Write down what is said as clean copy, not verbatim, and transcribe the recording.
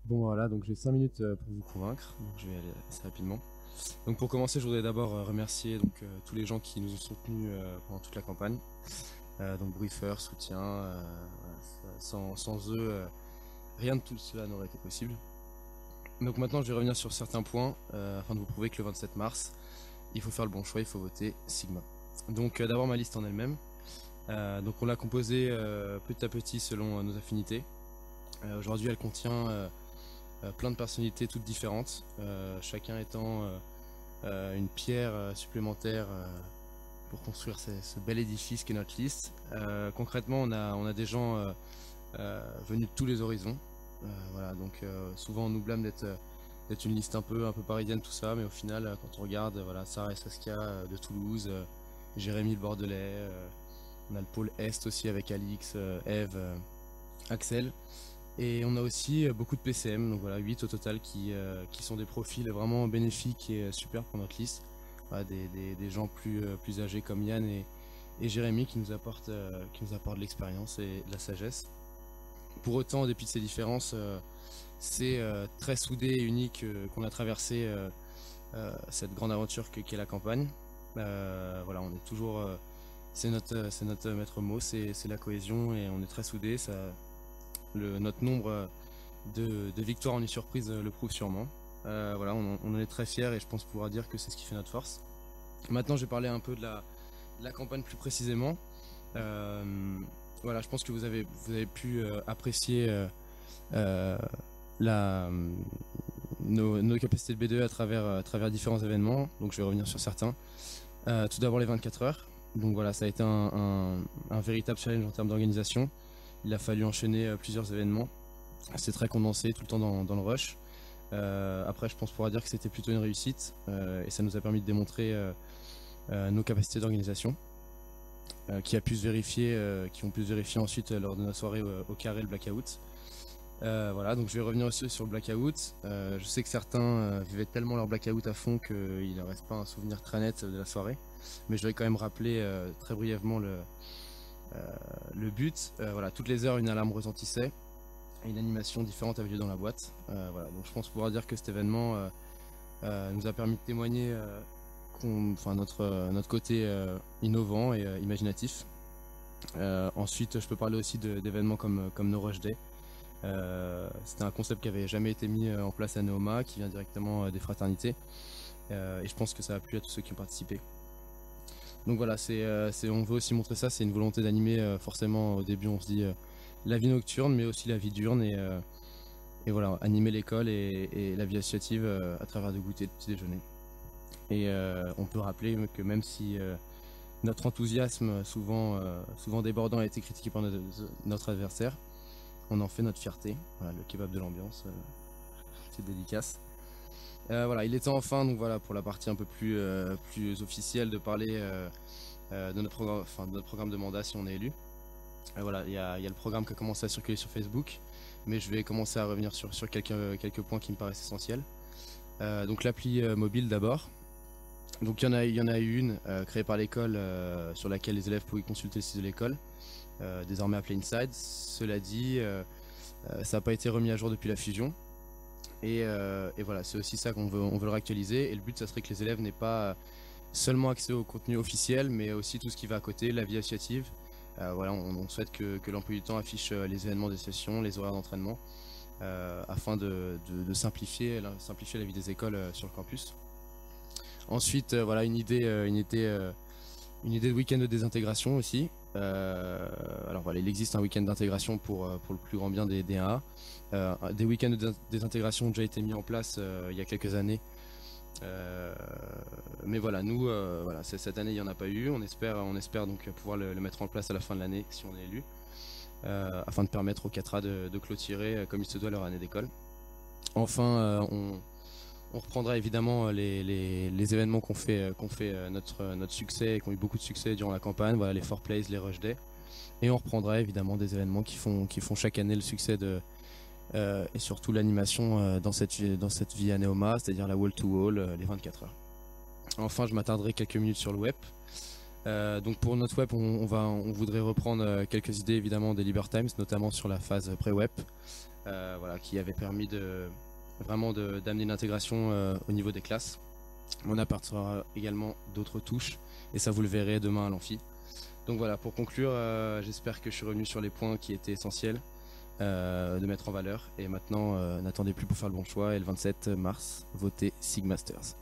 Bon voilà, donc j'ai 5 minutes pour vous convaincre, donc je vais aller assez rapidement. Donc pour commencer, je voudrais d'abord remercier tous les gens qui nous ont soutenus pendant toute la campagne. Donc Briefer, soutien, voilà, sans eux, rien de tout cela n'aurait été possible. Donc maintenant, je vais revenir sur certains points afin de vous prouver que le 27 mars, il faut faire le bon choix, il faut voter Sigma. Donc d'abord ma liste en elle-même. Donc on l'a composée petit à petit selon nos affinités. Aujourd'hui, elle contient plein de personnalités toutes différentes, chacun étant une pierre supplémentaire pour construire ce bel édifice qu'est notre liste. Concrètement, on a des gens venus de tous les horizons. Voilà, donc souvent on nous blâme d'être une liste un peu parisienne, tout ça, mais au final, quand on regarde, voilà, Sarah et Saskia de Toulouse, Jérémy le Bordelais, on a le pôle Est aussi avec Alix, Eve, Axel. Et on a aussi beaucoup de PCM, donc voilà, 8 au total qui sont des profils vraiment bénéfiques et super pour notre liste. Voilà, des gens plus âgés comme Yann et Jérémy qui nous apportent de l'expérience et de la sagesse. Pour autant, en dépit de ces différences, c'est très soudé et unique qu'on a traversé cette grande aventure qu'est la campagne. Voilà, on est toujours. C'est notre maître mot, c'est la cohésion et on est très soudés. Notre nombre de victoires en une surprise le prouve sûrement. Voilà, on en est très fiers et je pense pouvoir dire que c'est ce qui fait notre force. Maintenant, je vais parler un peu de la campagne plus précisément. Voilà, je pense que vous avez pu apprécier euh, la, nos capacités de B2 à travers différents événements. Donc, je vais revenir sur certains. Tout d'abord, les 24 heures. Donc voilà, ça a été un véritable challenge en termes d'organisation. Il a fallu enchaîner plusieurs événements. C'est très condensé, tout le temps dans le rush. Après, je pense pouvoir dire que c'était plutôt une réussite et ça nous a permis de démontrer nos capacités d'organisation qui ont pu se vérifier ensuite lors de notre soirée au carré le blackout. Voilà, donc je vais revenir aussi sur le blackout. Je sais que certains vivaient tellement leur blackout à fond qu'il ne reste pas un souvenir très net de la soirée, mais je vais quand même rappeler très brièvement le but. Voilà, toutes les heures, une alarme retentissait et une animation différente avait lieu dans la boîte. Voilà, donc je pense pouvoir dire que cet événement nous a permis de témoigner notre côté innovant et imaginatif. Ensuite, je peux parler aussi d'événements comme No Rush Day. C'était un concept qui avait jamais été mis en place à Neoma, qui vient directement des fraternités. Et je pense que ça a plu à tous ceux qui ont participé. Donc voilà, on veut aussi montrer ça, c'est une volonté d'animer forcément au début on se dit la vie nocturne mais aussi la vie diurne et voilà, animer l'école et la vie associative à travers de goûters de petit déjeuner. Et on peut rappeler que même si notre enthousiasme souvent débordant a été critiqué par notre adversaire, on en fait notre fierté. Voilà, le kebab de l'ambiance, c'est dédicace. Voilà, il est temps enfin, donc voilà, pour la partie un peu plus officielle, de parler de notre programme de mandat si on est élu. Voilà, il y a le programme qui a commencé à circuler sur Facebook, mais je vais commencer à revenir sur quelques points qui me paraissent essentiels. Donc l'appli mobile d'abord. Donc il y en a eu une créée par l'école sur laquelle les élèves pouvaient consulter le site de l'école, désormais appelée Inside. Cela dit, ça n'a pas été remis à jour depuis la fusion. Et voilà, c'est aussi ça on veut le réactualiser. Et le but, ça serait que les élèves n'aient pas seulement accès au contenu officiel, mais aussi tout ce qui va à côté, la vie associative. Voilà, on souhaite que l'emploi du temps affiche les événements des sessions, les horaires d'entraînement, afin de simplifier la vie des écoles sur le campus. Ensuite, voilà, une idée de week-end de désintégration aussi. Alors voilà, il existe un week-end d'intégration pour le plus grand bien des 1A. Des week-ends de désintégration ont déjà été mis en place il y a quelques années. Mais voilà, nous, voilà, cette année il n'y en a pas eu. On espère donc pouvoir le mettre en place à la fin de l'année si on est élu, afin de permettre aux 4A de clôturer comme il se doit leur année d'école. Enfin, on reprendra évidemment les événements qu'on fait notre succès et qui ont eu beaucoup de succès durant la campagne, voilà, les 4Plays, les Rush Day. Et on reprendra évidemment des événements qui font chaque année le succès et surtout l'animation dans cette vie à Neoma, c'est-à-dire la wall-to-wall, les 24 heures. Enfin, je m'attarderai quelques minutes sur le web. Donc pour notre web, on voudrait reprendre quelques idées évidemment des Libertimes, notamment sur la phase pré-web, voilà, qui avait permis d'amener une intégration au niveau des classes. On apportera également d'autres touches et ça vous le verrez demain à l'amphi. Donc voilà, pour conclure, j'espère que je suis revenu sur les points qui étaient essentiels de mettre en valeur. Et maintenant, n'attendez plus pour faire le bon choix et le 27 mars, votez SIG Masters.